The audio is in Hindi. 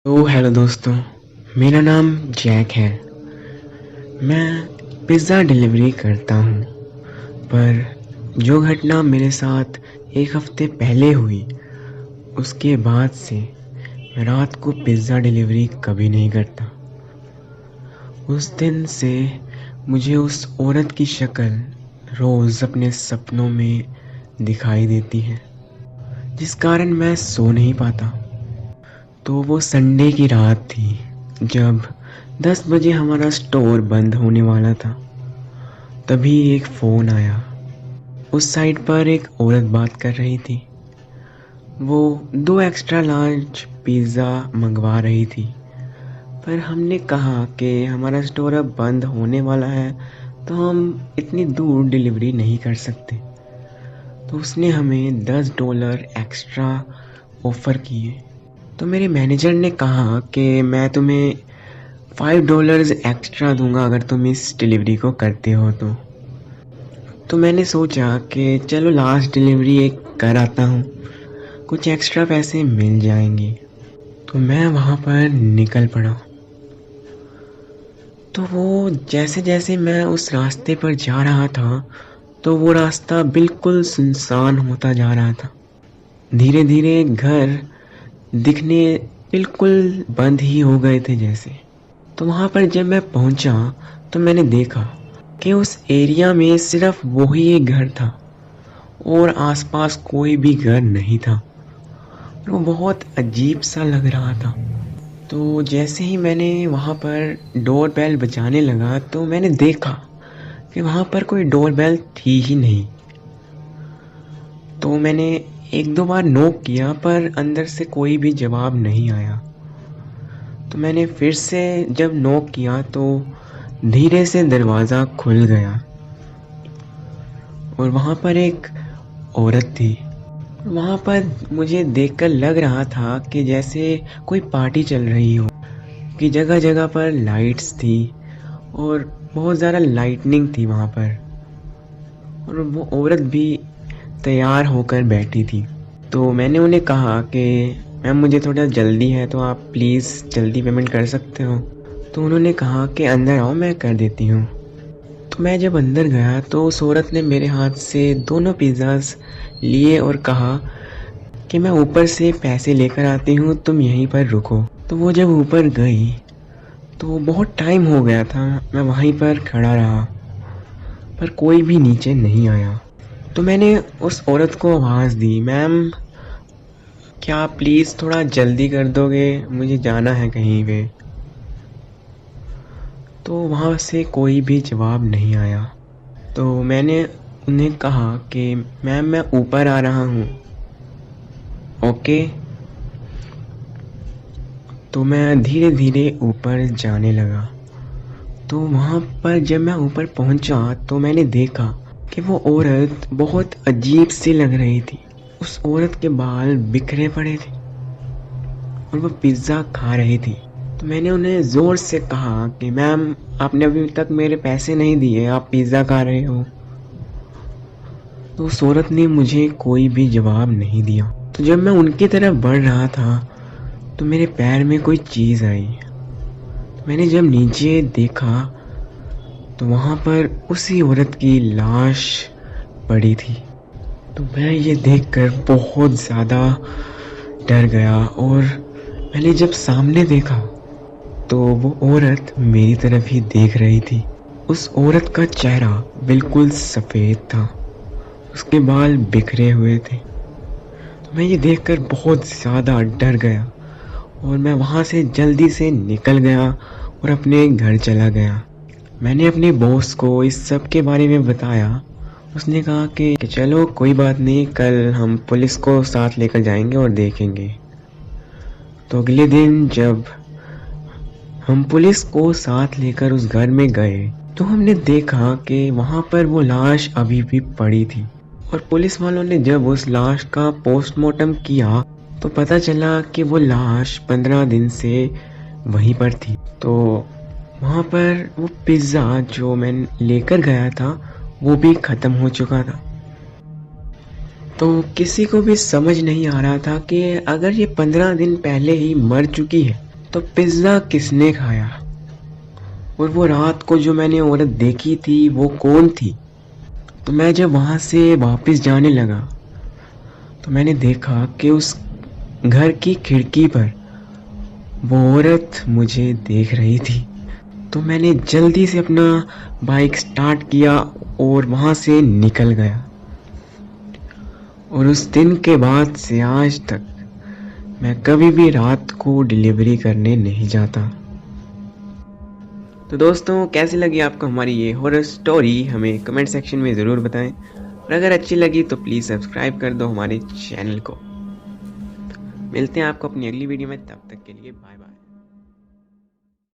तो हेलो दोस्तों, मेरा नाम जैक है। मैं पिज़्ज़ा डिलीवरी करता हूँ। पर जो घटना मेरे साथ एक हफ्ते पहले हुई, उसके बाद से मैं रात को पिज़्ज़ा डिलीवरी कभी नहीं करता। उस दिन से मुझे उस औरत की शक्ल रोज़ अपने सपनों में दिखाई देती है, जिस कारण मैं सो नहीं पाता। तो वो संडे की रात थी, जब 10 बजे हमारा स्टोर बंद होने वाला था। तभी एक फ़ोन आया। उस साइड पर एक औरत बात कर रही थी। वो 2 एक्स्ट्रा लार्ज पिज़्ज़ा मंगवा रही थी। पर हमने कहा कि हमारा स्टोर अब बंद होने वाला है, तो हम इतनी दूर डिलीवरी नहीं कर सकते। तो उसने हमें $10 एक्स्ट्रा ऑफ़र किए। तो मेरे मैनेजर ने कहा कि मैं तुम्हें $5 एक्स्ट्रा दूंगा अगर तुम इस डिलीवरी को करते हो तो मैंने सोचा कि चलो लास्ट डिलीवरी एक कर आता हूँ, कुछ एक्स्ट्रा पैसे मिल जाएंगे। तो मैं वहाँ पर निकल पड़ा। तो वो जैसे जैसे मैं उस रास्ते पर जा रहा था, तो वो रास्ता बिल्कुल सुनसान होता जा रहा था। धीरे धीरे घर दिखने बिल्कुल बंद ही हो गए थे जैसे। तो वहाँ पर जब मैं पहुँचा, तो मैंने देखा कि उस एरिया में सिर्फ वही एक घर था और आसपास कोई भी घर नहीं था। और वो बहुत अजीब सा लग रहा था। तो जैसे ही मैंने वहाँ पर डोर बेल बजाने लगा, तो मैंने देखा कि वहाँ पर कोई डोर बेल थी ही नहीं। तो मैंने एक दो बार नॉक किया, पर अंदर से कोई भी जवाब नहीं आया। तो मैंने फिर से जब नॉक किया, तो धीरे से दरवाज़ा खुल गया और वहाँ पर एक औरत थी। वहाँ पर मुझे देखकर लग रहा था कि जैसे कोई पार्टी चल रही हो, कि जगह जगह पर लाइट्स थी और बहुत ज़्यादा लाइटनिंग थी वहाँ पर। और वो औरत भी तैयार होकर बैठी थी। तो मैंने उन्हें कहा कि मैम मुझे थोड़ा जल्दी है, तो आप प्लीज़ जल्दी पेमेंट कर सकते हो। तो उन्होंने कहा कि अंदर आओ, मैं कर देती हूँ। तो मैं जब अंदर गया, तो उस औरत ने मेरे हाथ से दोनों पिज़्ज़ाज़ लिए और कहा कि मैं ऊपर से पैसे लेकर आती हूँ, तुम यहीं पर रुको। तो वो जब ऊपर गई, तो बहुत टाइम हो गया था, मैं वहीं पर खड़ा रहा, पर कोई भी नीचे नहीं आया। तो मैंने उस औरत को आवाज़ दी, मैम क्या आप प्लीज़ थोड़ा जल्दी कर दोगे, मुझे जाना है कहीं पे। तो वहाँ से कोई भी जवाब नहीं आया। तो मैंने उन्हें कहा कि मैम मैं ऊपर आ रहा हूँ, ओके। तो मैं धीरे धीरे ऊपर जाने लगा। तो वहाँ पर जब मैं ऊपर पहुँचा, तो मैंने देखा कि वो औरत बहुत अजीब सी लग रही थी। उस औरत के बाल बिखरे पड़े थे और वो पिज़्ज़ा खा रही थी। तो मैंने उन्हें ज़ोर से कहा कि मैम आपने अभी तक मेरे पैसे नहीं दिए, आप पिज़्ज़ा खा रहे हो। तो उस औरत ने मुझे कोई भी जवाब नहीं दिया। तो जब मैं उनकी तरफ बढ़ रहा था, तो मेरे पैर में कोई चीज़ आई। तो मैंने जब नीचे देखा, तो वहाँ पर उसी औरत की लाश पड़ी थी। तो मैं ये देखकर बहुत ज़्यादा डर गया और मैंने जब सामने देखा, तो वो औरत मेरी तरफ ही देख रही थी। उस औरत का चेहरा बिल्कुल सफ़ेद था, उसके बाल बिखरे हुए थे। तो मैं ये देखकर बहुत ज़्यादा डर गया और मैं वहाँ से जल्दी से निकल गया और अपने घर चला गया। मैंने अपने बॉस को इस सब के बारे में बताया। उसने कहा कि चलो कोई बात नहीं, कल हम पुलिस को साथ लेकर जाएंगे और देखेंगे। तो अगले दिन जब हम पुलिस को साथ लेकर उस घर में गए, तो हमने देखा कि वहाँ पर वो लाश अभी भी पड़ी थी। और पुलिस वालों ने जब उस लाश का पोस्टमार्टम किया, तो पता चला कि वो लाश 15 दिन से वहीं पर थी। तो वहाँ पर वो पिज़्ज़ा जो मैं लेकर गया था, वो भी ख़त्म हो चुका था। तो किसी को भी समझ नहीं आ रहा था कि अगर ये 15 दिन पहले ही मर चुकी है, तो पिज्ज़ा किसने खाया? और वो रात को जो मैंने औरत देखी थी वो कौन थी? तो मैं जब वहाँ से वापस जाने लगा तो मैंने देखा कि उस घर की खिड़की पर वो औरत मुझे देख रही थी। तो मैंने जल्दी से अपना बाइक स्टार्ट किया और वहाँ से निकल गया। और उस दिन के बाद से आज तक मैं कभी भी रात को डिलीवरी करने नहीं जाता। तो दोस्तों, कैसी लगी आपको हमारी ये हॉरर स्टोरी? हमें कमेंट सेक्शन में ज़रूर बताएं। और अगर अच्छी लगी तो प्लीज़ सब्सक्राइब कर दो हमारे चैनल को। मिलते हैं आपको अपनी अगली वीडियो में, तब तक के लिए बाय बाय।